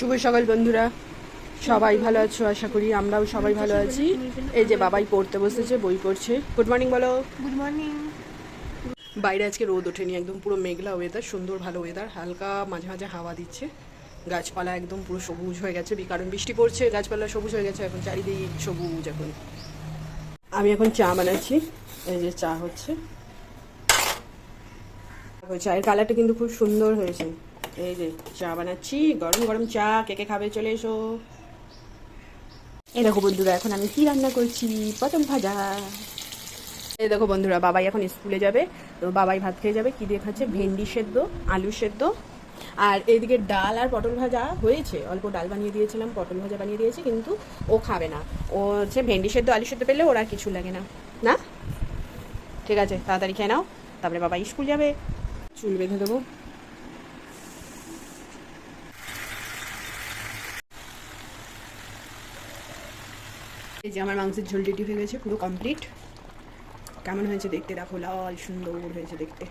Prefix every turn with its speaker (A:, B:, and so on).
A: শুভ সকাল বন্ধুরা, সবাই ভালো আছো আশা করি। আমরাও সবাই ভালো আছি। এই যে বাবাই পড়তে বসেছে, বই পড়ছে। গুড মর্নিং বলো।
B: Good morning.
A: বাইরে আজকে রোদ ওঠেনি, একদম পুরো মেঘলা ওয়েদার, সুন্দর ভালো ওয়েদার, হালকা মাঝে মাঝে হাওয়া দিচ্ছে। গাছপালা একদম পুরো সবুজ হয়ে গেছে, কারণ বৃষ্টি পড়ছে, গাছপালা সবুজ হয়ে গেছে, এখন চারিদিক সবুজ। এখন আমি এখন চা বানাচ্ছি, এই যে চা হচ্ছে। চায়ের কালারটা কিন্তু খুব সুন্দর হয়েছে। এই যে চা বানাচ্ছি, গরম গরম চা। কে কে খাবে চলে এসো। এই দেখো বন্ধুরা, এখন আমি কি রান্না করছি, পটল ভাজা। এই দেখো বন্ধুরা, বাবাই এখন স্কুলে যাবে, তো বাবাই ভাত খেয়ে যাবে। কি দিয়ে খাচ্ছে? ভেন্ডি সেদ্ধ, আলু সেদ্ধ, আর এইদিকে ডাল আর পটল ভাজা হয়েছে। অল্প ডাল বানিয়ে দিয়েছিলাম, পটল ভাজা বানিয়ে দিয়েছি, কিন্তু ও খাবে না। ও হচ্ছে ভেন্ডি সেদ্ধ আলু সেদ্ধ পেলে ওর আর কিছু লাগে না। না, ঠিক আছে, তাড়াতাড়ি খেয়ে নাও, তারপরে বাবা স্কুল যাবে। চুল বেঁধে দেবো। এই যে আমার মাংসের ঝোল রেডি হয়ে গেছে, পুরো কমপ্লিট। কেমন হয়েছে দেখতে দেখো, লাল সুন্দর হয়েছে দেখতে।